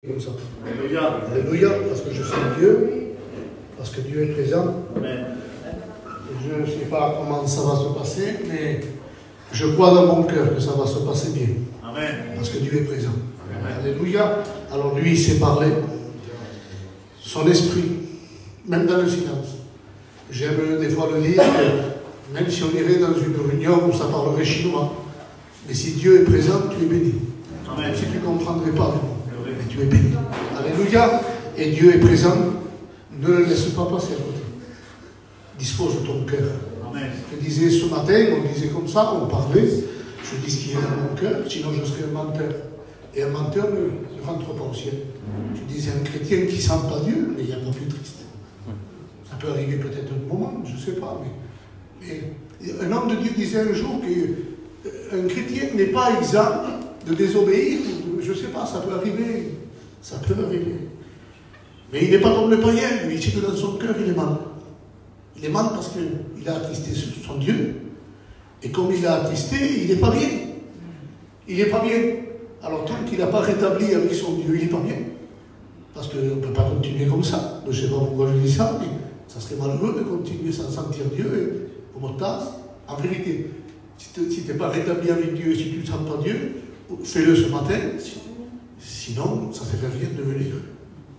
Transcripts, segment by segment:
Comme ça. Alléluia. Alléluia, parce que je suis Dieu, parce que Dieu est présent. Amen. Je ne sais pas comment ça va se passer, mais je crois dans mon cœur que ça va se passer bien. Amen. Parce que Dieu est présent. Amen. Alléluia. Alors lui, il sait parler. Son esprit, même dans le silence. J'aime des fois le dire que même si on irait dans une réunion où ça parlerait chinois, mais si Dieu est présent, tu es béni. Amen. Même si tu ne comprendrais pas, mais tu es béni. Alléluia. Et Dieu est présent. Ne le laisse pas passer à côté. Dispose ton cœur. Amen. Je disais ce matin, on disait comme ça, on parlait, je dis ce qui est dans mon cœur, sinon je serais un menteur. Et un menteur ne rentre pas au ciel. Je disais un chrétien qui ne sent pas Dieu, mais il n'y a pas plus triste. Ça peut arriver peut-être un moment, je ne sais pas, mais un homme de Dieu disait un jour qu'un chrétien n'est pas exempt de désobéir, je ne sais pas, ça peut arriver. Ça peut arriver. Mais il n'est pas comme le païen, lui, il sait que dans son cœur, il est mal. Il est mal parce qu'il a attristé son Dieu. Et comme il a attristé, il n'est pas bien. Il n'est pas bien. Alors tant qu'il n'a pas rétabli avec son Dieu, il n'est pas bien. Parce qu'on ne peut pas continuer comme ça. Je ne sais pas pourquoi je dis ça, mais ça serait malheureux de continuer sans sentir Dieu. Comme tasse. En vérité, si tu n'es pas rétabli avec Dieu et si tu ne sens pas Dieu, fais-le ce matin. Sinon, ça ne sert à rien de venir.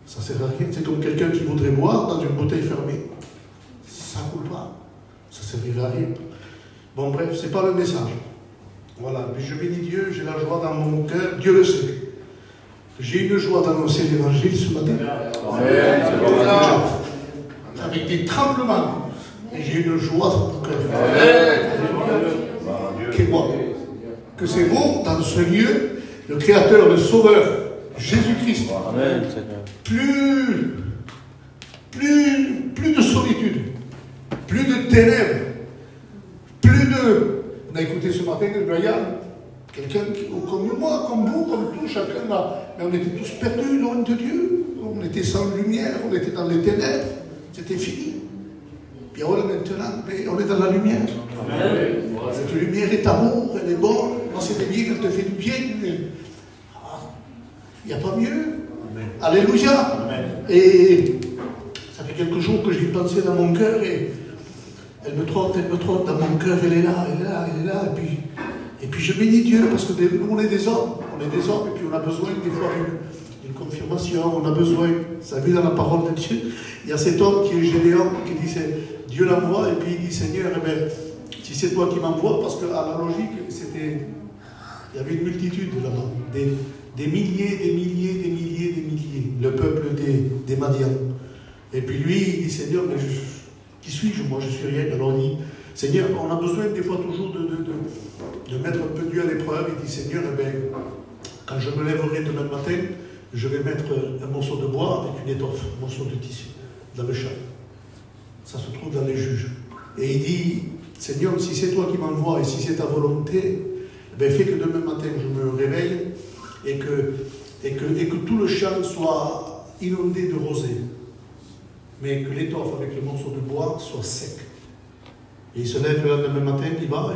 Ça ne sert à rien. C'est comme quelqu'un qui voudrait boire dans une bouteille fermée. Ça ne coule pas. Ça ne servira à rien. Bon, bref, ce n'est pas le message. Voilà. Mais je bénis Dieu, j'ai la joie dans mon cœur. Dieu le sait. J'ai une joie d'annoncer l'évangile ce matin. Amen. Avec des tremblements. Et j'ai une joie dans mon cœur. Que c'est vous, dans ce lieu, le Créateur, le Sauveur, Jésus-Christ. Amen. Plus de solitude, plus de ténèbres, plus de... On a écouté ce matin de Brian, quelqu'un comme moi, comme vous, comme tout, chacun là, mais on était tous perdus loin de Dieu, on était sans lumière, on était dans les ténèbres, c'était fini. Puis voilà maintenant, mais on est dans la lumière. Amen. Cette lumière est amour, elle est bonne, c'est bien, elle te fait du bien. Il n'y a pas mieux. Amen. Alléluia. Amen. Et ça fait quelques jours que j'y pensais dans mon cœur et elle me trotte dans mon cœur, elle est là. Et puis je bénis Dieu parce que nous on est des hommes, et puis on a besoin des fois d'une confirmation, on a besoin, vous savez dans la parole de Dieu, il y a cet homme qui est Gédéon qui dit Dieu l'envoie et puis il dit Seigneur, eh bien, si c'est toi qui m'envoies, parce qu'à la logique, il y avait une multitude là-bas, des milliers, le peuple des Madian. Et puis lui, il dit, Seigneur, mais qui suis-je? Moi, je suis rien. Alors il dit, Seigneur, on a besoin des fois toujours de mettre un peu Dieu à l'épreuve. Il dit, Seigneur, eh bien, quand je me lèverai demain matin, je vais mettre un morceau de bois avec une étoffe, un morceau de tissu, dans le champ. Ça se trouve dans les Juges. Et il dit, Seigneur, si c'est toi qui m'envoies et si c'est ta volonté, eh fais que demain matin je me réveille et que tout le champ soit inondé de rosée. Mais que l'étoffe avec le morceau de bois soit sec. Et il se lève le lendemain matin, il va,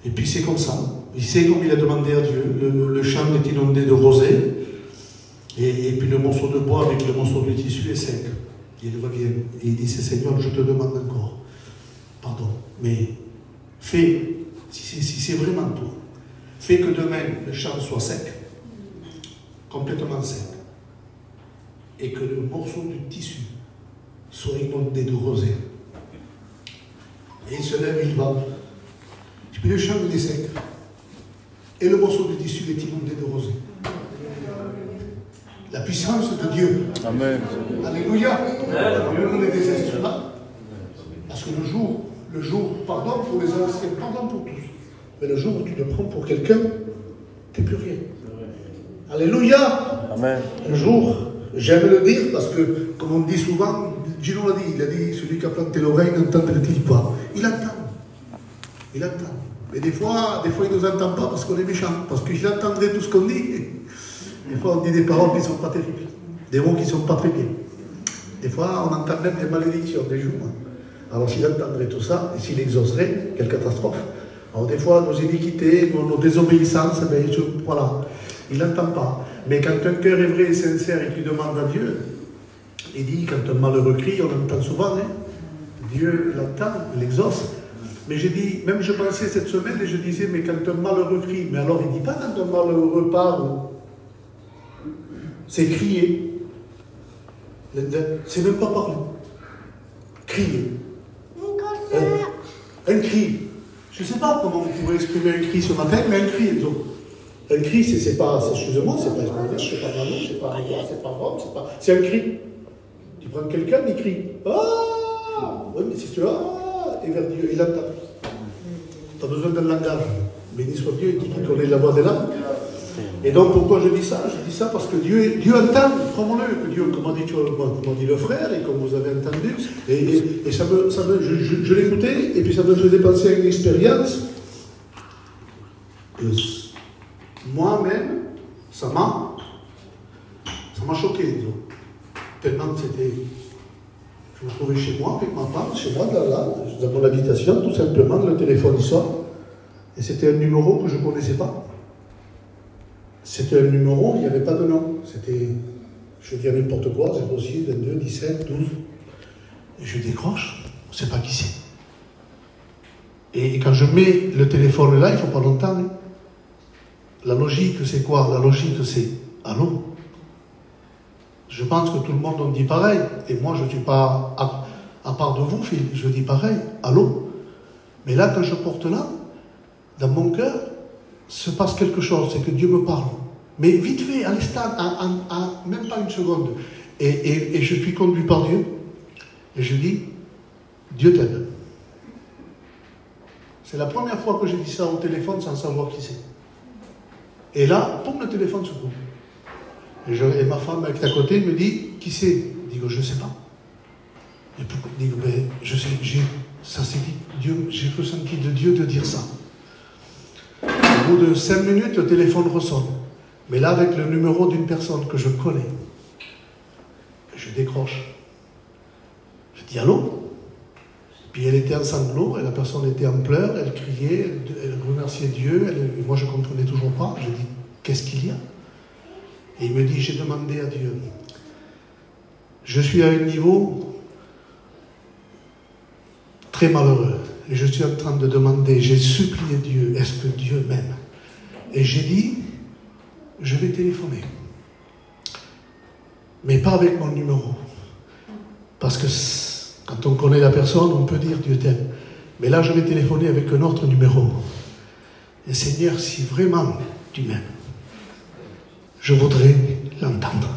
et puis c'est comme ça. Il sait comme il a demandé à Dieu. Le champ est inondé de rosée, et puis le morceau de bois avec le morceau de tissu est sec. Il revient, et il dit, Seigneur, je te demande encore pardon, mais fais, si c'est vraiment toi, fais que demain le champ soit sec, complètement sec, et que le morceau du tissu soit inondé de rosée. Et il se lève, il va. Et puis le champ il est sec, et le morceau du tissu est inondé de rosée. La puissance de Dieu. Amen. Alléluia. On est des instruments. Parce que le jour, pardon pour les anciens, pardon pour tous. Mais le jour où tu te prends pour quelqu'un, tu n'es plus rien. Alléluia. Amen. Un jour, j'aime le dire parce que, comme on dit souvent, Gino l'a dit, il a dit, celui qui a planté l'oreille n'entendrait-il pas? Il entend. Il entend. Mais des fois il ne nous entend pas parce qu'on est méchant, parce qu'il entendrait tout ce qu'on dit. Des fois, on dit des paroles qui ne sont pas terribles, des mots qui ne sont pas très bien. Des fois, on entend même des malédictions, des jugements. Alors, s'il entendrait tout ça, et s'il exaucerait, quelle catastrophe. Alors, des fois, nos iniquités, nos désobéissances, voilà, il n'entend pas. Mais quand un cœur est vrai et sincère et qu'il demande à Dieu, il dit, quand un malheureux crie, on entend souvent, hein, Dieu l'entend, il l'exauce. Mais j'ai dit, même je pensais cette semaine et je disais, mais quand un malheureux crie, mais alors il ne dit pas quand un malheureux parle, c'est crier. C'est même pas parler. Crier. Un cri. Je ne sais pas comment on pourrait exprimer un cri ce matin, mais un cri. Donc, un cri, c'est pas, excusez-moi, c'est pas espagnol, c'est pas Mano, c'est pas Roi, c'est pas Rome, c'est pas. C'est un cri. Tu prends quelqu'un, il crie. Ah oui, mais si tu as, et vers Dieu, il entend. Tu as besoin d'un langage. Béni soit Dieu, il dit qu'il connaît la voix des langues. Et donc, pourquoi je dis ça? Je dis ça parce que Dieu entend, croyons-le, que Dieu, comme a dit le frère, et comme vous avez entendu, et ça me, je l'écoutais, et puis ça me faisait penser à une expérience que moi-même, ça m'a choqué, disons. Tellement que c'était... Je me trouvais chez moi, avec ma femme, chez moi, dans mon habitation, tout simplement, le téléphone sort, et c'était un numéro que je ne connaissais pas. C'était un numéro, il n'y avait pas de nom. C'était, je dis n'importe quoi, 06, 22, 17, 12. Et je décroche, on ne sait pas qui c'est. Et quand je mets le téléphone là, il ne faut pas l'entendre. La logique, c'est quoi? La logique, c'est allô? Je pense que tout le monde en dit pareil. Et moi, je ne suis pas, à part de vous, Phil, je dis pareil, allô? Mais là, quand je porte là, dans mon cœur, se passe quelque chose, c'est que Dieu me parle. Mais vite fait, à l'instant, même pas une seconde. Et je suis conduit par Dieu. Et je dis, Dieu t'aime. C'est la première fois que j'ai dit ça au téléphone sans savoir qui c'est. Et là, poum, le téléphone se coupe. Et ma femme qui est à côté me dit, qui c'est? Je dis, je ne sais pas. Et pourquoi? Je dis, mais je sais, ça s'est dit, Dieu, j'ai ressenti de Dieu de dire ça. Au bout de 5 minutes, le téléphone ressonne. Mais là, avec le numéro d'une personne que je connais, je décroche. Je dis allô? Puis elle était en sanglots, et la personne était en pleurs, elle criait, elle remerciait Dieu, et moi je ne comprenais toujours pas. Je dis, qu'est-ce qu'il y a? Et il me dit, j'ai demandé à Dieu. Je suis à un niveau très malheureux. Et je suis en train de demander, j'ai supplié Dieu, est-ce que Dieu m'aime? Et j'ai dit, je vais téléphoner. Mais pas avec mon numéro. Parce que quand on connaît la personne, on peut dire Dieu t'aime. Mais là, je vais téléphoner avec un autre numéro. Et Seigneur, si vraiment tu m'aimes, je voudrais l'entendre.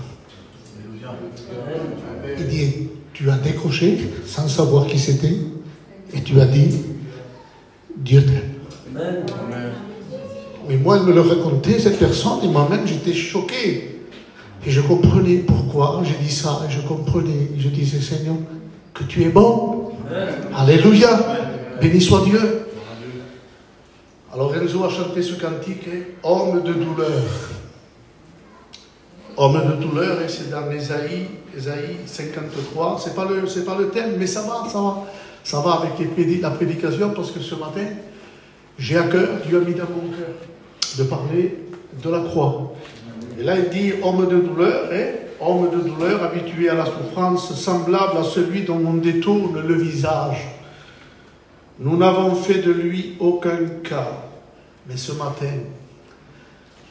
Il dit, tu as décroché sans savoir qui c'était. Et tu as dit, Dieu t'aime. Mais moi, elle me le racontait, cette personne, et moi-même, j'étais choqué. Et je comprenais pourquoi j'ai dit ça, et je comprenais. Et je disais, Seigneur, que tu es bon. Alléluia. Béni soit Dieu. Alors Enzo a chanté ce cantique, homme de douleur. Homme de douleur, et c'est dans Ésaïe 53. C'est pas le thème, mais ça va. Ça va avec la prédication, parce que ce matin, j'ai à cœur, Dieu a mis dans mon cœur, de parler de la croix. Et là, il dit, homme de douleur, habitué à la souffrance, semblable à celui dont on détourne le visage. Nous n'avons fait de lui aucun cas. Mais ce matin,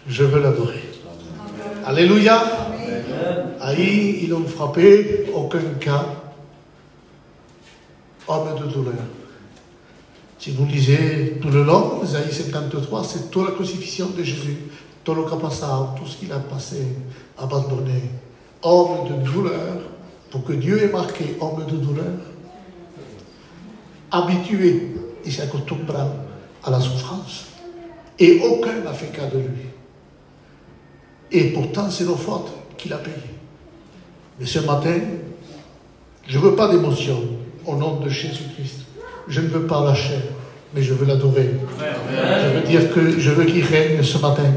je veux l'adorer. Alléluia. Aïe, ils l'ont frappé, aucun cas. Homme de douleur. Si vous lisez tout le long, Isaïe 53, c'est toute la crucifixion de Jésus, tout le capassard, tout ce qu'il a passé, abandonné. Homme de douleur, pour que Dieu ait marqué homme de douleur, habitué, il s'accostumbra à la souffrance. Et aucun n'a fait cas de lui. Et pourtant, c'est nos fautes qu'il a payées. Mais ce matin, je ne veux pas d'émotion au nom de Jésus-Christ. Je ne veux pas la chair, mais je veux l'adorer. Je veux dire que je veux qu'il règne ce matin.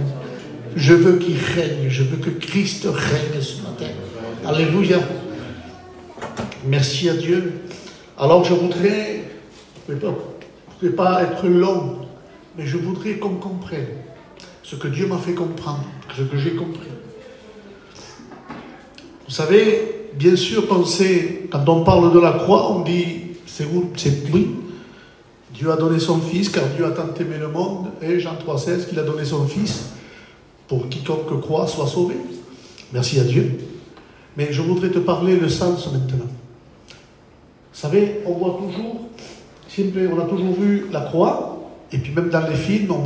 Je veux qu'il règne. Je veux que Christ règne ce matin. Alléluia. Merci à Dieu. Alors je voudrais, je ne vais pas être long, mais je voudrais qu'on comprenne ce que Dieu m'a fait comprendre, ce que j'ai compris. Vous savez, bien sûr, quand on parle de la croix, on dit, oui, Dieu a donné son Fils, car Dieu a tant aimé le monde, et Jean 3,16, qu'il a donné son Fils, pour quiconque croit soit sauvé. Merci à Dieu. Mais je voudrais te parler le sens maintenant. Vous savez, on voit toujours, on a toujours vu la croix, et puis même dans les films, on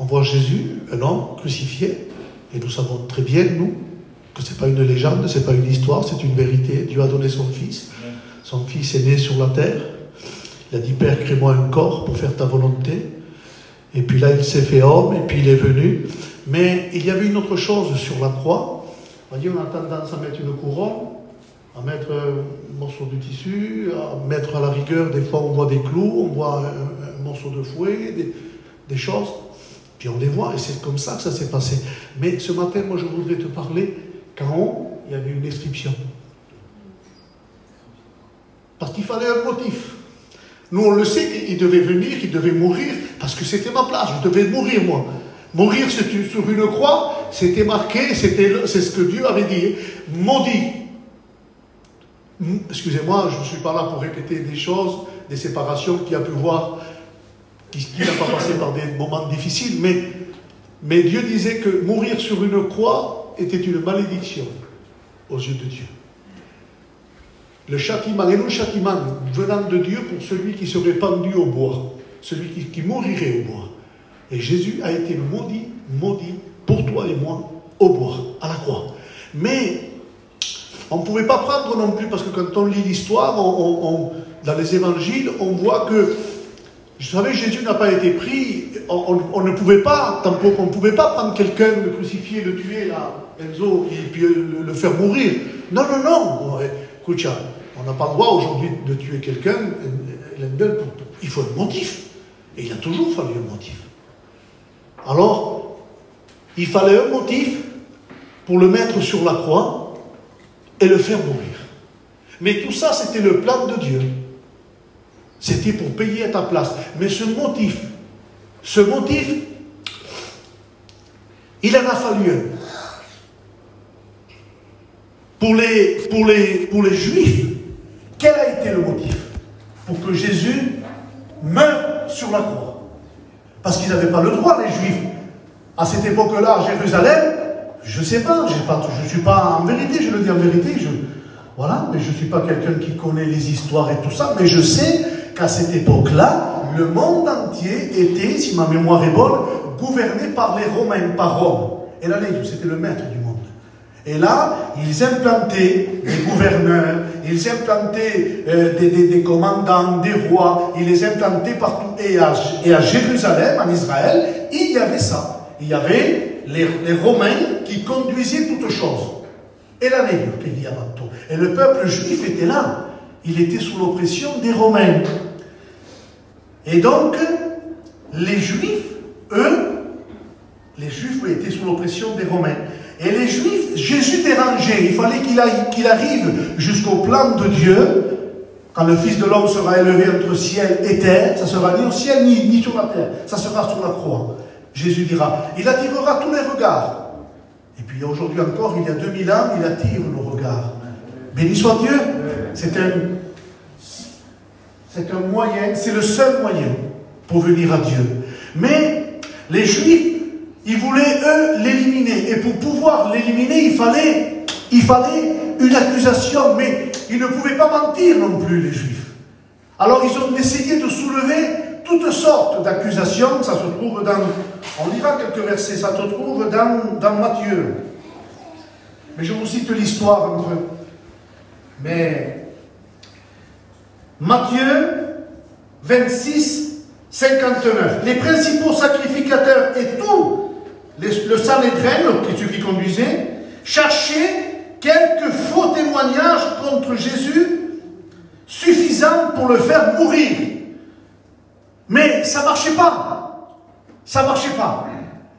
voit Jésus, un homme crucifié, et nous savons très bien, nous, que ce n'est pas une légende, ce n'est pas une histoire, c'est une vérité. Dieu a donné son Fils. Son Fils est né sur la terre. Il a dit, Père, crée-moi un corps pour faire ta volonté. Et puis là, il s'est fait homme, et puis il est venu. Mais il y avait une autre chose sur la croix. On a tendance à mettre une couronne, à mettre un morceau de tissu, à mettre à la rigueur, des fois on voit des clous, on voit un morceau de fouet, des choses. Puis on les voit, et c'est comme ça que ça s'est passé. Mais ce matin, moi, je voudrais te parler qu'en haut, il y avait une inscription. Parce qu'il fallait un motif. Nous, on le sait qu'il devait venir, qu'il devait mourir, parce que c'était ma place, je devais mourir, moi. Mourir sur une croix, c'était marqué, c'est ce que Dieu avait dit. Maudit. Excusez-moi, je ne suis pas là pour répéter des choses, des séparations qu'il a pu voir, qui n'a pas passé par des moments difficiles, mais Dieu disait que mourir sur une croix était une malédiction aux yeux de Dieu. Le châtiment, et le châtiment venant de Dieu pour celui qui serait pendu au bois, celui qui mourirait au bois. Et Jésus a été maudit pour toi et moi au bois, à la croix. Mais on ne pouvait pas prendre non plus, parce que quand on lit l'histoire, dans les évangiles, on voit que, vous savez, Jésus n'a pas été pris, on ne pouvait pas prendre quelqu'un, le crucifier, le tuer, là, Enzo, et puis le faire mourir. Non. Écoute, on n'a pas le droit aujourd'hui de tuer quelqu'un, il faut un motif. Et il a toujours fallu un motif. Alors, il fallait un motif pour le mettre sur la croix et le faire mourir. Mais tout ça, c'était le plan de Dieu. C'était pour payer à ta place. Mais ce motif, il en a fallu un. Pour les Juifs, quel a été le motif pour que Jésus meure sur la croix? Parce qu'ils n'avaient pas le droit, les Juifs. À cette époque-là, à Jérusalem, je ne sais pas, je ne suis pas en vérité, je le dis en vérité, mais je ne suis pas quelqu'un qui connaît les histoires et tout ça, mais je sais qu'à cette époque-là, le monde entier était, si ma mémoire est bonne, gouverné par les Romains, par Rome. Et là, c'était le maître du monde. Et là, ils implantaient des gouverneurs, ils implantaient des commandants, des rois, ils les implantaient partout. Et à Jérusalem, en Israël, il y avait ça. Il y avait les Romains qui conduisaient toutes choses. Et la Et le peuple juif était là. Il était sous l'oppression des Romains. Et donc, les Juifs, eux, étaient sous l'oppression des Romains. Et les Juifs, Jésus dérangeait. Il fallait qu'il arrive jusqu'au plan de Dieu. Quand le Fils de l'homme sera élevé entre ciel et terre, ça sera ni au ciel ni sur la terre. Ça sera sur la croix. Jésus dira, il attirera tous les regards. Et puis aujourd'hui encore, il y a 2000 ans, il attire nos regards. Béni soit Dieu. C'est un moyen, c'est le seul moyen pour venir à Dieu. Mais les Juifs, ils voulaient, eux, l'éliminer. Et pour pouvoir l'éliminer, il fallait une accusation. Mais ils ne pouvaient pas mentir non plus, les Juifs. Alors ils ont essayé de soulever toutes sortes d'accusations. Ça se trouve dans... On lira quelques versets. Ça se trouve dans Matthieu. Mais je vous cite l'histoire un peu. Mais Matthieu 26, 59. Les principaux sacrificateurs et tout le Sanhédrin, ceux qui conduisaient, cherchaient quelques faux témoignages contre Jésus suffisants pour le faire mourir. Mais ça ne marchait pas. Ça ne marchait pas.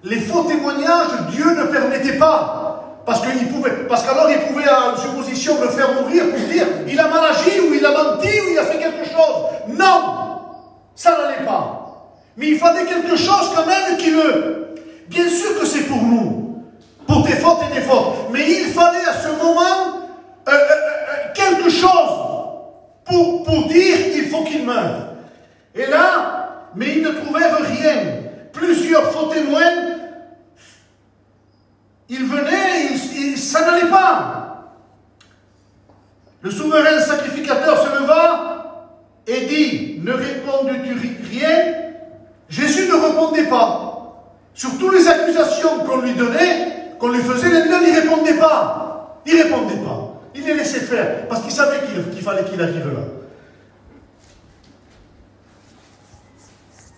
Les faux témoignages, Dieu ne permettait pas. Parce qu'alors il pouvait, en supposition, le faire mourir pour dire il a mal agi, ou il a menti, ou il a fait quelque chose. Non, ça n'allait pas. Mais il fallait quelque chose quand même qui le... Bien sûr que c'est pour nous, pour tes fautes et des fautes. Mais il fallait à ce moment Le souverain sacrificateur se leva et dit, ne réponds-tu rien? Jésus ne répondait pas. Sur toutes les accusations qu'on lui donnait, qu'on lui faisait, il n'y répondait pas. Il ne répondait pas. Il les laissait faire, parce qu'il savait qu'il fallait qu'il arrive là.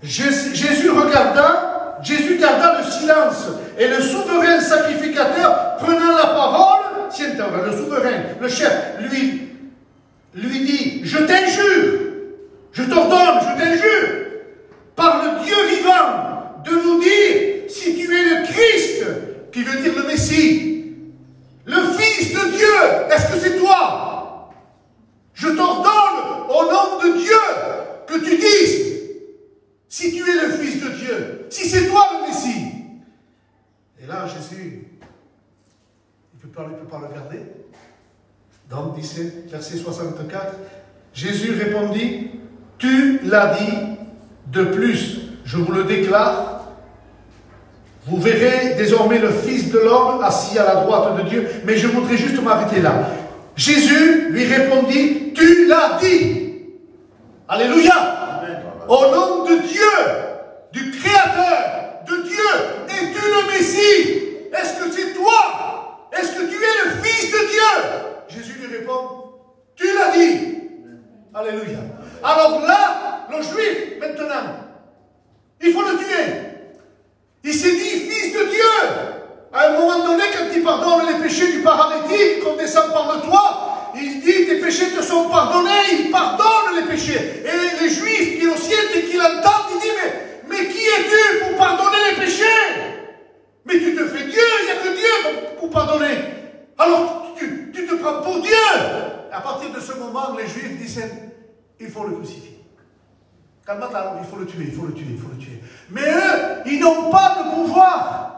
Jésus garda le silence, et le souverain sacrificateur, prenant la parole, le souverain, le chef, lui dit, je t'injure, je t'ordonne, je t'injure, par le Dieu vivant, de nous dire si tu es le Christ, qui veut dire le Messie, le Fils de Dieu, est-ce que c'est toi? Je t'ordonne au nom de Dieu que tu dises si tu es le Fils de Dieu, si c'est toi le Messie. Et là, Jésus, il ne peut pas le regarder. Dans verset 64, Jésus répondit, tu l'as dit, de plus, je vous le déclare, vous verrez désormais le Fils de l'homme assis à la droite de Dieu. Mais je voudrais juste m'arrêter là. Jésus lui répondit, tu l'as dit. Alléluia. Au nom de Dieu, du Créateur, de Dieu, es-tu le Messie? Est-ce que c'est toi? Est-ce que tu es le Fils de Dieu? Jésus lui répond, tu l'as dit. Alléluia. Alors là, le Juif, maintenant, il faut le tuer. Il s'est dit Fils de Dieu. À un moment donné, quand il pardonne les péchés du paralytique, qu'on descend par le toit, il dit tes péchés te sont pardonnés, il pardonne les péchés. Et les Juifs qui le sientent et qui l'entendent, ils disent mais qui es-tu pour pardonner les péchés? Mais tu te fais Dieu, il n'y a que Dieu pour pardonner. Alors tu te prends pour Dieu. Et à partir de ce moment, les Juifs disaient il faut le crucifier. Calme-toi, il faut le tuer, il faut le tuer, il faut le tuer. Mais eux, ils n'ont pas de pouvoir.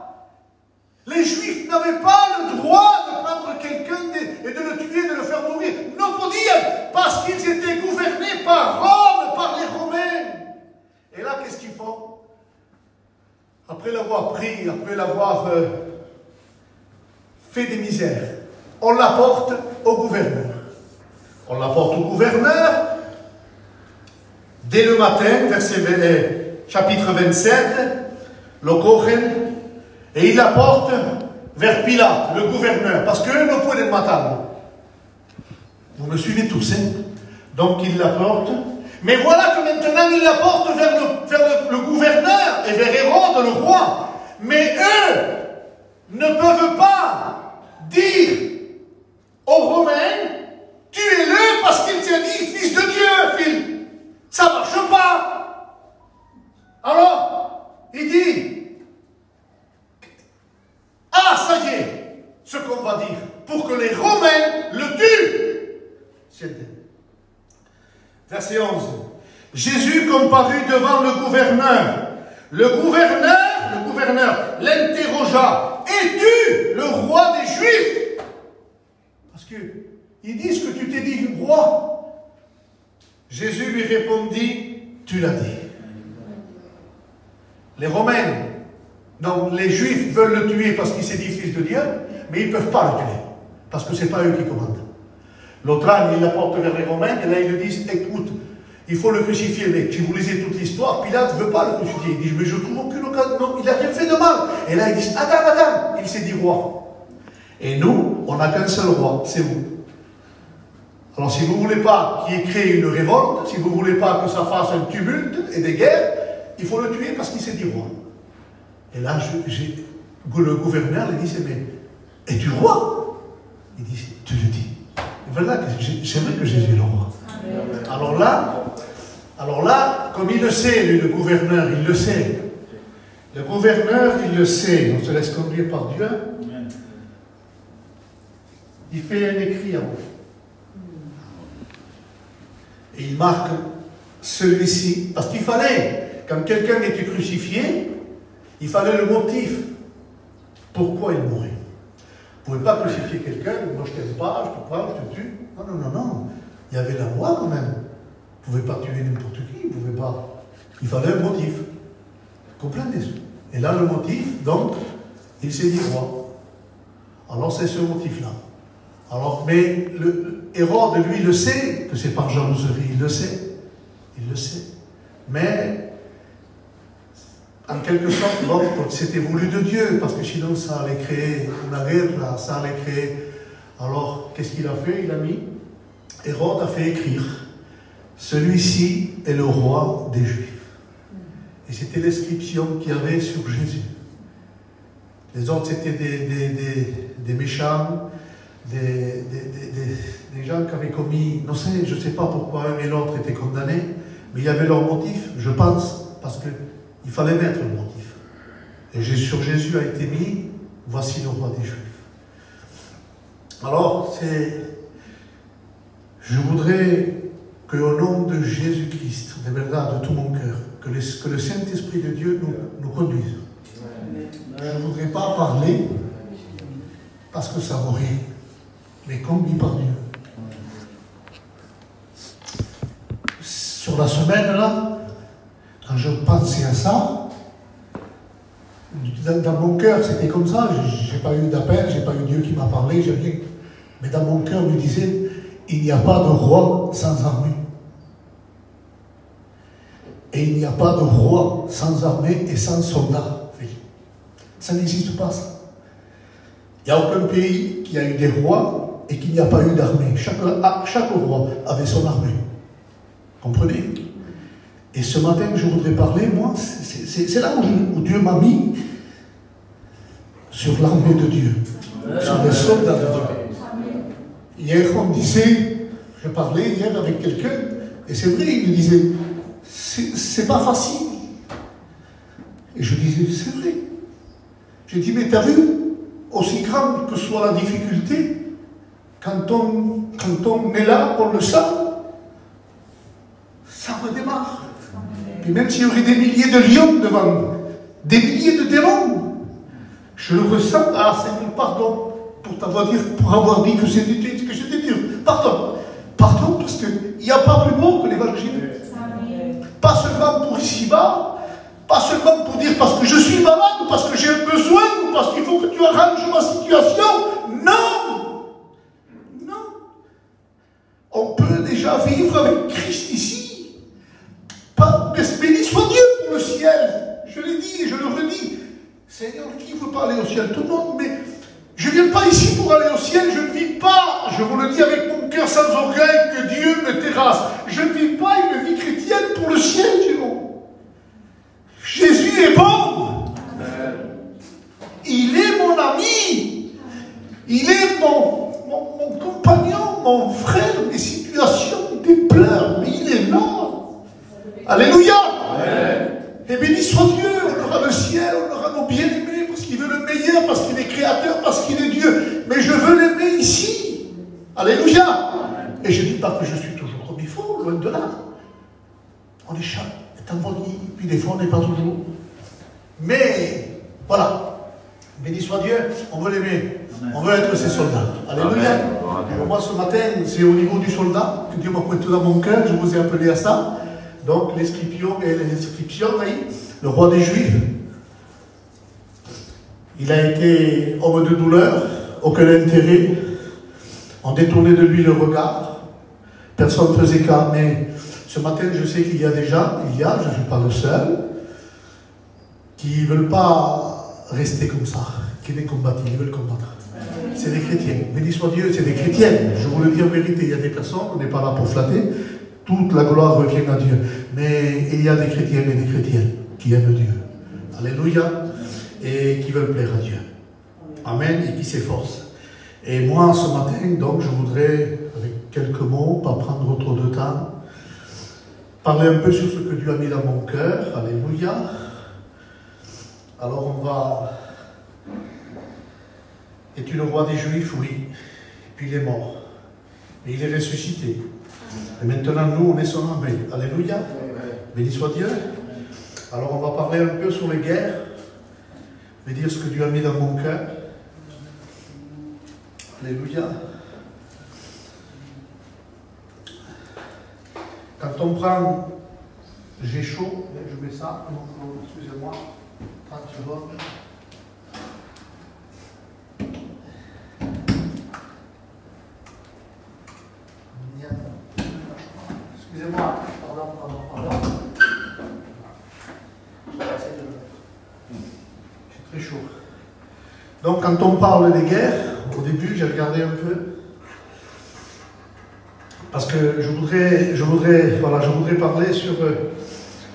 Les Juifs n'avaient pas le droit de prendre quelqu'un et de le tuer, de le faire mourir. Non, pour dire, parce qu'ils étaient gouvernés par Rome, par les Romains. Et là, qu'est-ce qu'ils font? Après l'avoir pris, après l'avoir fait des misères, on l'apporte au gouverneur. On l'apporte au gouverneur. Dès le matin, chapitre 27, le Kohen, et il l'apporte vers Pilate, le gouverneur, parce qu'eux ne pouvaient pas mater. Vous me suivez tous, hein? Donc il l'apporte. Mais voilà que maintenant il l'apporte vers le gouverneur et vers Hérode, le roi. Mais eux ne peuvent pas dire aux Romains, tuez-le parce qu'il t'a dit Fils de Dieu, fils. Ça ne marche pas. Alors, il dit, ah, ça y est, ce qu'on va dire, pour que les Romains le tuent. Verset 11. Jésus comparut devant le gouverneur. Le gouverneur l'interrogea. Es-tu le roi des Juifs? Parce qu'ils disent que tu t'es dit roi. Jésus lui répondit, tu l'as dit. Les Romains, non, les Juifs veulent le tuer parce qu'il s'est dit Fils de Dieu, mais ils ne peuvent pas le tuer, parce que ce n'est pas eux qui commandent. L'autre âne, il l'apporte vers les Romains, et là ils lui disent, écoute, il faut le crucifier, mais si vous lisez toute l'histoire, Pilate ne veut pas le crucifier. Il dit, mais je trouve aucune occasion, non, il n'a rien fait de mal. Et là ils disent, attends, il s'est dit roi. Et nous, on n'a qu'un seul roi, c'est vous. Alors si vous ne voulez pas qu'il crée une révolte, si vous ne voulez pas que ça fasse un tumulte et des guerres, il faut le tuer parce qu'il s'est dit roi. Et là, le gouverneur lui dit, mais es-tu roi? Il dit, tu le dis. Et voilà, c'est vrai que Jésus est le roi. Alors là, comme il le sait, lui, le gouverneur, il le sait. Le gouverneur, il le sait. On se laisse conduire par Dieu. Il fait un écrit à vous. Et il marque celui-ci. Parce qu'il fallait, quand quelqu'un était crucifié, il fallait le motif. Pourquoi il mourait? Vous ne pouvez pas crucifier quelqu'un, moi je t'aime pas, je te prends, je te tue. Non. Il y avait la loi quand même. Vous ne pouvez pas tuer n'importe qui, vous ne pouvez pas. Il fallait un motif. Vous comprenez? Et là, le motif, donc, il s'est dit roi. Alors c'est ce motif-là. Alors, mais Hérode, lui, le sait que c'est par jalouserie, il le sait. Il le sait. Mais, en quelque sorte, c'était voulu de Dieu, parce que sinon ça allait créer une guerre, ça allait créer. Alors, qu'est-ce qu'il a fait? Il a mis, Hérode a fait écrire, celui-ci est le roi des Juifs. Et c'était l'inscription qu'il y avait sur Jésus. Les autres, c'était des méchants, des gens qui avaient commis, je ne sais pas pourquoi un et l'autre étaient condamnés, mais il y avait leur motif, je pense, parce qu'il fallait mettre le motif. Et sur Jésus a été mis, voici le roi des Juifs. Alors, je voudrais qu'au nom de Jésus-Christ, de verdad, de tout mon cœur, que le Saint-Esprit de Dieu nous conduise. Je ne voudrais pas parler parce que ça vaut rien, mais conduit par Dieu. Sur la semaine, là, quand je pensais à ça, dans mon cœur, c'était comme ça, je n'ai pas eu d'appel, je n'ai pas eu Dieu qui m'a parlé, j'ai rien. Mais dans mon cœur, me disait, il n'y a pas de roi sans armée. Et il n'y a pas de roi sans armée et sans soldats. Ça n'existe pas, ça. Il n'y a aucun pays qui a eu des rois et qui n'y a pas eu d'armée. Chaque roi avait son armée. Comprenez? Et ce matin, je voudrais parler, moi, c'est là où Dieu m'a mis sur l'armée de Dieu, sur les soldats de Dieu. Hier, on disait, je parlais hier avec quelqu'un, et c'est vrai, il me disait, c'est pas facile. Et je disais, c'est vrai. J'ai dit, mais t'as vu, aussi grande que soit la difficulté, quand on est là, on le sent, ça redémarre. Et même s'il y aurait des milliers de lions devant, des milliers de démons, je le ressens. Ah, Seigneur, pardon pour avoir dit que j'étais dur. Pardon, parce qu'il n'y a pas plus beau que l'évangile. Pas seulement pour ici-bas, pas seulement pour dire parce que je suis malade, ou parce que j'ai un besoin, ou parce qu'il faut que tu arranges ma situation. Non! On peut déjà vivre avec Christ ici. Béni soit Dieu pour le ciel. Je l'ai dit et je le redis. Seigneur, qui veut pas aller au ciel? Tout le monde, mais je ne viens pas ici pour aller au ciel. Je ne vis pas, je vous le dis avec mon cœur sans orgueil, que Dieu me terrasse. Je ne vis pas une vie chrétienne pour le ciel, Dieu. Jésus est bon. Il est mon ami. Il est mon compagnon, mon frère. Mes situations, des pleurs, mais il est là. Alléluia. Amen. Et béni soit Dieu. On aura le ciel, on aura nos bien-aimés, parce qu'il veut le meilleur, parce qu'il est créateur, parce qu'il est Dieu. Mais je veux l'aimer ici. Alléluia. Amen. Et je ne dis pas que je suis toujours comme il faut, loin de là. On échappe. Puis des fois on n'est pas toujours. Mais voilà, béni soit Dieu, on veut l'aimer, on veut être ses soldats. Alléluia. Moi ce matin, c'est au niveau du soldat que Dieu m'a pointé dans mon cœur, je vous ai appelé à ça. Donc l'inscription, le roi des Juifs, il a été homme de douleur, aucun intérêt, on détournait de lui le regard, personne ne faisait cas, mais ce matin, je sais qu'il y a des gens, je ne suis pas le seul, qui ne veulent pas rester comme ça, qui les combattent, ils veulent combattre. C'est des chrétiens. Béni soit Dieu, c'est des chrétiennes. Je vous le dis en vérité, il y a des personnes, on n'est pas là pour flatter, toute la gloire revient à Dieu. Mais il y a des chrétiens et des chrétiennes qui aiment Dieu. Alléluia. Et qui veulent plaire à Dieu. Amen. Et qui s'efforcent. Et moi, ce matin, donc, je voudrais, avec quelques mots, pas prendre trop de temps, parler un peu sur ce que Dieu a mis dans mon cœur. Alléluia. Alors on va... Es-tu le roi des Juifs? Oui. Et puis il est mort. Et il est ressuscité. Et maintenant nous, on est son armée. Alléluia. Béni soit Dieu. Alors on va parler un peu sur les guerres. Je vais dire ce que Dieu a mis dans mon cœur. Alléluia. Quand on prend, j'ai chaud, je mets ça, excusez-moi, 30 secondes. Donc quand on parle des guerres, au début j'ai regardé un peu, parce que je voudrais parler sur,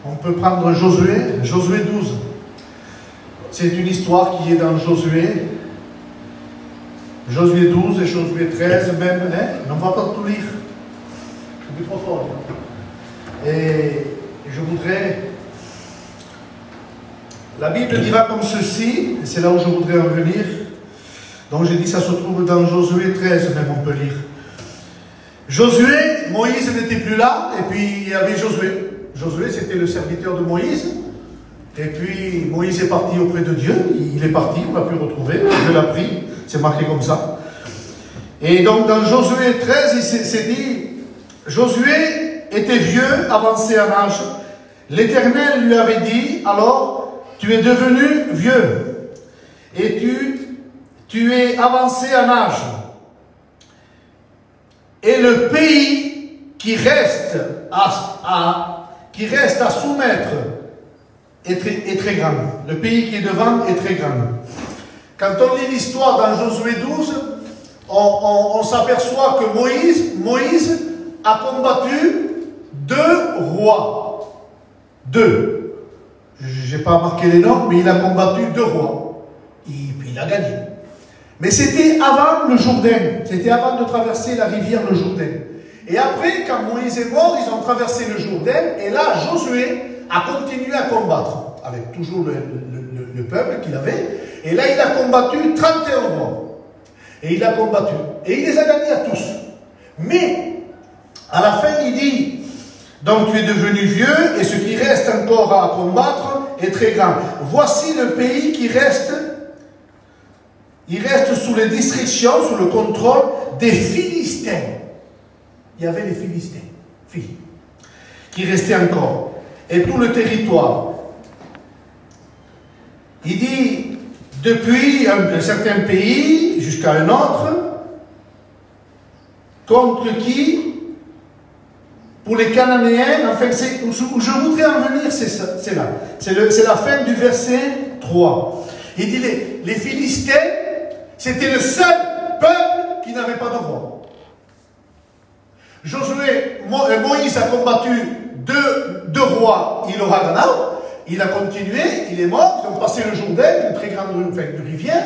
on peut prendre Josué 12. C'est une histoire qui est dans Josué 12 et Josué 13 même, hein, on ne va pas tout lire, je suis trop fort. Et je voudrais, la Bible dira comme ceci, et c'est là où je voudrais en venir. Donc j'ai dit ça se trouve dans Josué 13, même on peut lire. Josué, Moïse n'était plus là, et puis il y avait Josué. Josué, c'était le serviteur de Moïse. Et puis Moïse est parti auprès de Dieu, il est parti, on l'a pu retrouver, Dieu l'a pris, c'est marqué comme ça. Et donc dans Josué 13, il s'est dit, Josué était vieux, avancé en âge. L'Éternel lui avait dit, alors tu es devenu vieux, et tu es avancé en âge. Et le pays qui reste à soumettre est très grand. Le pays qui est devant est très grand. Quand on lit l'histoire dans Josué 12, on s'aperçoit que Moïse a combattu 2 rois. 2. Je n'ai pas marqué les noms, mais il a combattu 2 rois. Et puis il a gagné. Mais c'était avant le Jourdain. C'était avant de traverser la rivière le Jourdain. Et après, quand Moïse est mort, ils ont traversé le Jourdain. Et là, Josué a continué à combattre, avec toujours le peuple qu'il avait. Et là, il a combattu 31 rois. Et il a combattu. Et il les a gagnés à tous. Mais, à la fin, il dit, donc tu es devenu vieux, et ce qui reste encore à combattre est très grand. Voici le pays qui reste. Il reste sous les distractions, sous le contrôle des Philistins. Il y avait les Philistins, qui restaient encore. Et tout le territoire. Il dit, depuis un certain pays jusqu'à un autre, contre qui, pour les Cananéens, enfin, où je voudrais en venir, c'est là. C'est la fin du verset 3. Il dit, les Philistins, c'était le seul peuple qui n'avait pas de roi. Moïse a combattu deux rois, il aura gagné. Il a continué, il est mort, ils ont passé le Jourdain, une très grande rivière.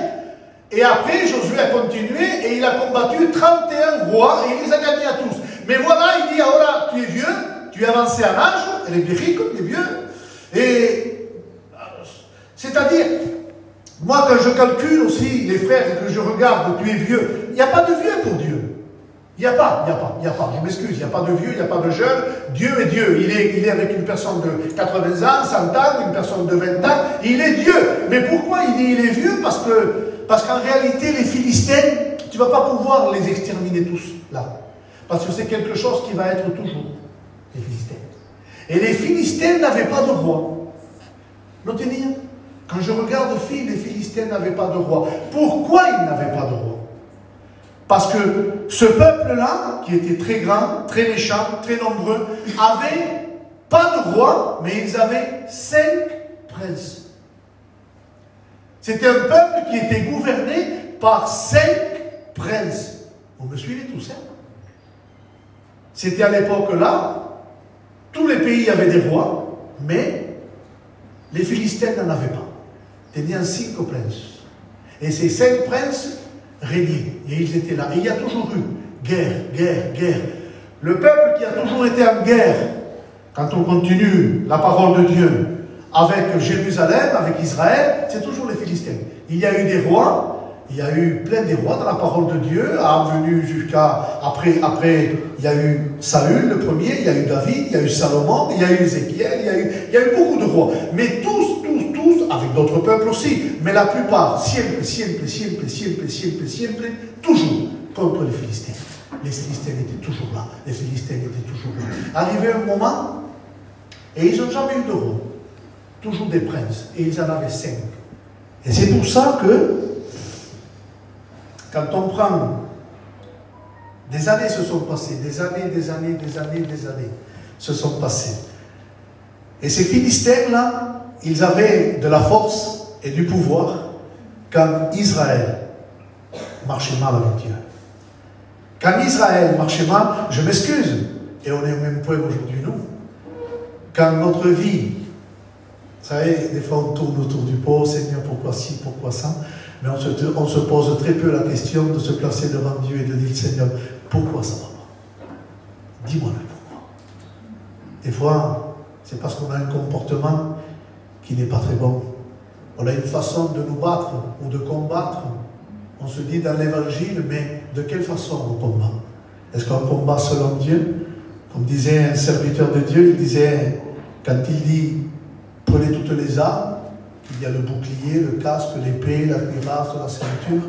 Et après, Josué a continué et il a combattu 31 rois et il les a gagnés à tous. Mais voilà, il dit, oh là, tu es vieux, tu es avancé en âge, elle est bérique, il est vieux. Et c'est-à-dire, moi quand je calcule aussi les frères que je regarde, tu es vieux, il n'y a pas de vieux pour Dieu. Il n'y a pas, je m'excuse, il n'y a pas de vieux, il n'y a pas de jeune. Dieu est Dieu, il est avec une personne de 80 ans, 100 ans, une personne de 20 ans, il est Dieu. Mais pourquoi il dit il est vieux? Parce qu'en réalité, les Philistins, tu ne vas pas pouvoir les exterminer tous, là. Parce que c'est quelque chose qui va être toujours, les Philistins. Et les Philistins n'avaient pas de roi. Notez bien, quand je regarde les Philistins n'avaient pas de roi. Pourquoi ils n'avaient pas de roi? Parce que ce peuple-là, qui était très grand, très méchant, très nombreux, avait pas de roi, mais ils avaient 5 princes. C'était un peuple qui était gouverné par 5 princes. Vous me suivez tous, hein? C'était à l'époque-là, tous les pays avaient des rois, mais les Philistins n'en avaient pas. Ils étaient 5 princes. Et ces 5 princes régnaient. Et ils étaient là. Et il y a toujours eu guerre. Le peuple qui a toujours été en guerre, quand on continue la parole de Dieu avec Jérusalem, avec Israël, c'est toujours les Philistins. Il y a eu des rois, il y a eu plein de rois dans la parole de Dieu, venu jusqu'à... Après, il y a eu Saül, le premier, il y a eu David, il y a eu Salomon, il y a eu Ézéchiel, il y a eu beaucoup de rois. Mais tous, avec d'autres peuples aussi, mais la plupart, siempre, toujours contre les Philistins. Les Philistins étaient toujours là. Arrivé un moment, et ils n'ont jamais eu de roi. Toujours des princes. Et ils en avaient 5. Et c'est pour ça que, quand on prend, des années se sont passées, des années se sont passées. Et ces Philistins-là, ils avaient de la force et du pouvoir. quand Israël marchait mal avec Dieu. Quand Israël marchait mal, je m'excuse, et on est au même point aujourd'hui, nous. Quand notre vie, vous savez, des fois on tourne autour du pot, Seigneur, pourquoi ci, pourquoi ça, mais on se pose très peu la question de se placer devant Dieu et de dire, Seigneur, pourquoi ça va pas? Dis-moi pourquoi. Des fois, c'est parce qu'on a un comportement qui n'est pas très bon. On a une façon de nous battre ou de combattre. On se dit dans l'évangile, mais de quelle façon on combat? Est-ce qu'on combat selon Dieu? Comme disait un serviteur de Dieu, il disait, quand il dit, prenez toutes les armes, il y a le bouclier, le casque, l'épée, la cuirasse, la ceinture,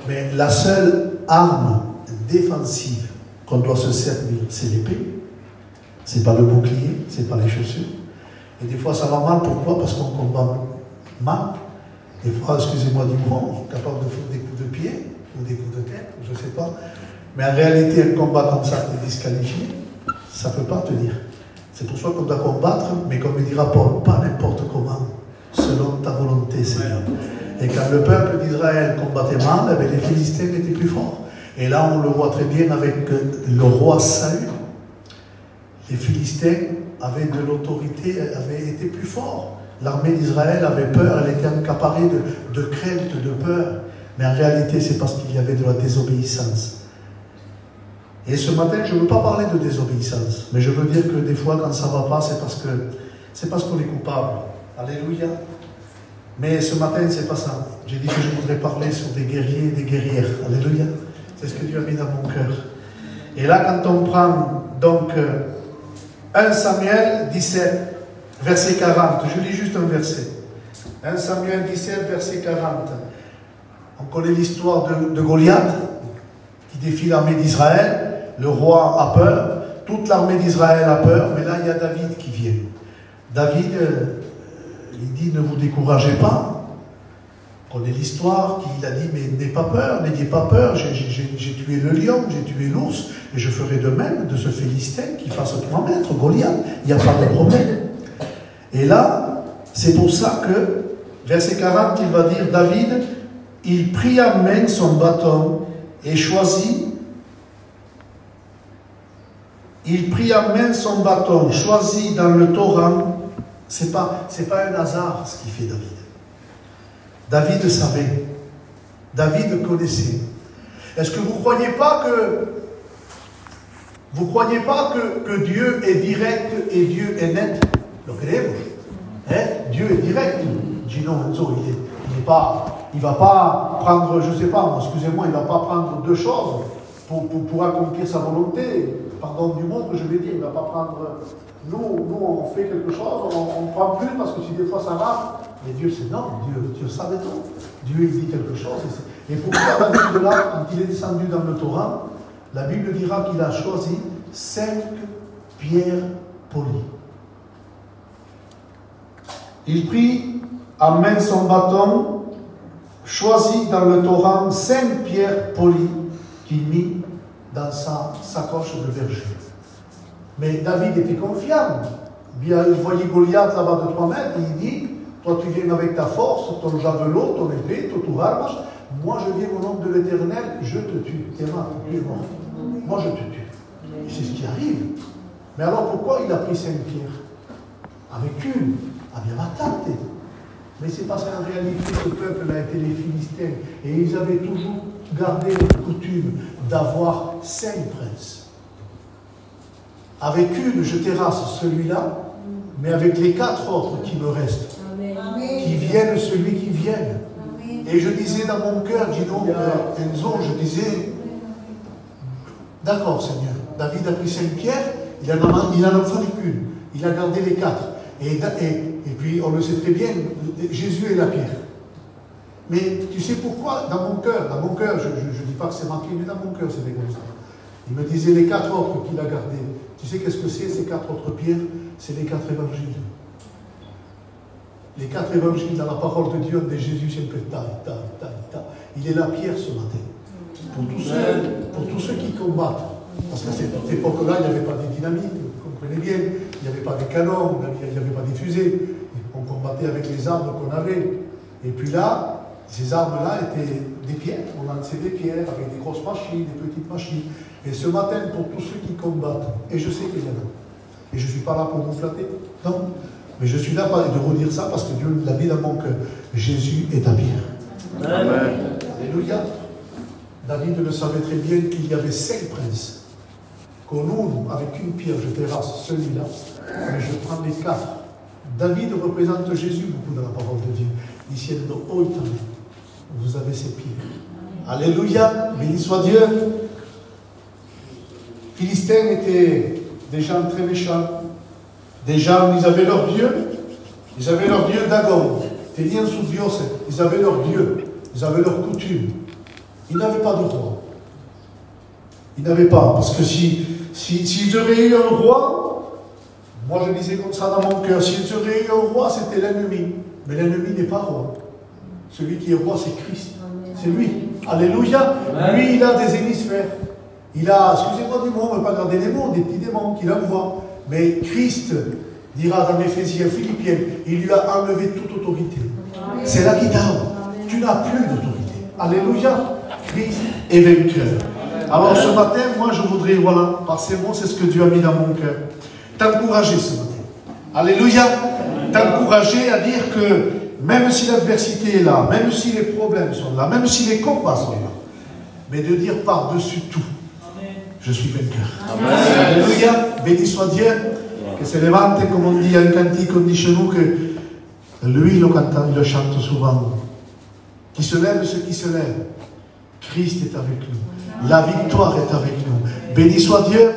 mais la seule arme défensive qu'on doit se servir, c'est l'épée. C'est pas le bouclier, c'est pas les chaussures. Et des fois ça va mal, pourquoi? Parce qu'on combat mal. Des fois, excusez-moi du mot, capable de faire des coups de pied ou des coups de tête, je ne sais pas. Mais en réalité, un combat comme ça est disqualifié. Ça ne peut pas tenir. C'est pour ça qu'on doit combattre, mais comme le dira Paul, pas n'importe comment, selon ta volonté, Seigneur. Et quand le peuple d'Israël combattait mal, les Philistins étaient plus forts. Et là, on le voit très bien avec le roi Saül. Les Philistins avaient de l'autorité, avaient été plus forts. L'armée d'Israël avait peur, elle était accaparée de crainte, de peur. Mais en réalité, c'est parce qu'il y avait de la désobéissance. Et ce matin, je ne veux pas parler de désobéissance, mais je veux dire que des fois, quand ça ne va pas, c'est parce qu'on est coupable. Alléluia. Mais ce matin, c'est pas ça. J'ai dit que je voudrais parler sur des guerriers et des guerrières. Alléluia. C'est ce que Dieu a mis dans mon cœur. Et là, quand on prend donc 1 Samuel 17, verset 40, je lis juste un verset. 1 Samuel 17, verset 40. On connaît l'histoire de Goliath, qui défie l'armée d'Israël. Le roi a peur, toute l'armée d'Israël a peur, mais là, il y a David qui vient. David, il dit, ne vous découragez pas. On connaît l'histoire, qu'il a dit, mais n'ayez pas peur, j'ai tué le lion, j'ai tué l'ours, et je ferai de même de ce Philistin qui fasse 3 mètres, Goliath. Il n'y a pas de problème. Et là, c'est pour ça que, verset 40, il va dire, David, il prit en main son bâton et choisit. Il prit en main son bâton, choisi dans le torrent. C'est pas un hasard ce qu'il fait David. David savait. David connaissait. Est-ce que vous ne croyez pas que Dieu est direct et Dieu est net? Lo creemos. Dieu est direct. Gino Enzo, il ne va pas prendre, je ne sais pas, excusez-moi, il ne va pas prendre 2 choses pour accomplir sa volonté. Pardon du mot que je vais dire, il ne va pas prendre. Nous, on fait quelque chose, on ne prend plus parce que si des fois ça va, mais Dieu c'est non, Dieu savait tout. Dieu il dit quelque chose. Et pourquoi David de là, quand il est descendu dans le torrent, la Bible dira qu'il a choisi 5 pierres polies. Il prit en main son bâton, choisit dans le torrent 5 pierres polies qu'il mit dans sa sacoche de berger. Mais David était confiant. Bien, il voyait Goliath là-bas de 3 mètres, et il dit, toi tu viens avec ta force, ton javelot, ton épée, ton arme, moi je viens au nom de l'Éternel, je te tue. Tu es mort. Moi je te tue. Et c'est ce qui arrive. Mais alors pourquoi il a pris 5 pierres? Avec une, abbiamo tante. Mais c'est parce qu'en réalité, ce peuple a été les Philistins. Et ils avaient toujours gardé la coutume d'avoir 5 princes. Avec une, je terrasse celui-là, mais avec les 4 autres qui me restent, qui viennent celui qui vienne. Et je disais dans mon cœur, Gino, Enzo, je disais, d'accord Seigneur, David a pris 5 pierres, il en a fallu qu'une, il a gardé les 4. Et puis on le sait très bien, Jésus est la pierre. Mais tu sais pourquoi? Dans mon cœur, je ne dis pas que c'est marqué, mais dans mon cœur c'est comme ça. Il me disait les 4 autres qu'il a gardés. Tu sais qu'est-ce que c'est ces 4 autres pierres? C'est les 4 évangiles. Les 4 évangiles dans la parole de Dieu, de Jésus, sempre il est la pierre ce matin. Pour tous ceux qui combattent. Parce qu'à cette époque-là, il n'y avait pas de dynamite, vous comprenez bien. Il n'y avait pas de canons, il n'y avait pas de fusées. On combattait avec les armes qu'on avait. Et puis là, Ces armes-là étaient des pierres. On lançait des pierres avec des grosses machines, des petites machines. Et ce matin, pour tous ceux qui combattent, et je sais qu'il y en a, et je ne suis pas là pour vous flatter, non, mais je suis là de vous dire ça parce que Dieu l'a mis dans mon cœur. Jésus est à pierre. Amen. Alléluia. David le savait très bien qu'il y avait 5 princes. Qu'au nous, avec une pierre, je terrasse celui-là, mais je prends les 4. David représente Jésus beaucoup dans la parole de Dieu. Diciendo, hoy también, vous avez ses pieds. Alléluia, béni soit Dieu. Philistins étaient des gens très méchants. Des gens, ils avaient leur Dieu. Ils avaient leur Dieu Dagon. Tenían sus dioses. Ils avaient leur Dieu. Ils avaient leurs coutumes. Ils n'avaient pas de roi. Ils n'avaient pas. Parce que s'ils auraient eu un roi, moi je disais comme ça dans mon cœur, s'ils auraient eu un roi, c'était l'ennemi. Mais l'ennemi n'est pas roi. Celui qui est roi, c'est Christ. C'est lui. Alléluia. Lui, il a des hémisphères. Il a, excusez-moi du mot, on ne veut pas garder les mots, des petits démons qu'il envoie. Mais Christ dira dans Éphésiens, Philippiens, il lui a enlevé toute autorité. C'est là qu'il t'a. Tu n'as plus d'autorité. Alléluia. Christ est vainqueur. Alors ce matin, moi je voudrais, voilà, par ces mots, c'est ce que Dieu a mis dans mon cœur. T'encourager ce matin. Alléluia. T'encourager à dire que même si l'adversité est là, même si les problèmes sont là, même si les combats sont là, mais de dire par-dessus tout, je suis vainqueur. Amen. Alléluia. Béni soit Dieu. Que se levante, comme on dit en cantique, on dit chez nous que lui, il le chante souvent. Qui se lève, ceux qui se lèvent. Christ est avec nous. La victoire est avec nous. Béni soit Dieu.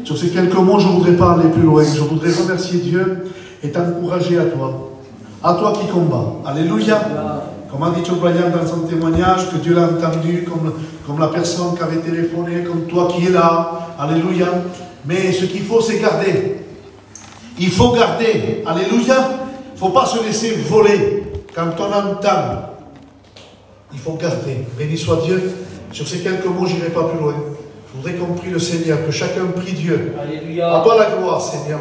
Sur ces quelques mots, je voudrais pas aller plus loin. Je voudrais remercier Dieu et t'encourager à toi. À toi qui combats. Alléluia. Comme a dit Brian dans son témoignage, que Dieu l'a entendu, comme la personne qui avait téléphoné, comme toi qui es là. Alléluia. Mais ce qu'il faut, c'est garder. Il faut garder. Alléluia. Il ne faut pas se laisser voler quand on entend. Il faut garder. Béni soit Dieu. Sur ces quelques mots, je n'irai pas plus loin. Je voudrais qu'on prie le Seigneur, que chacun prie Dieu. Alléluia. À toi la gloire, Seigneur.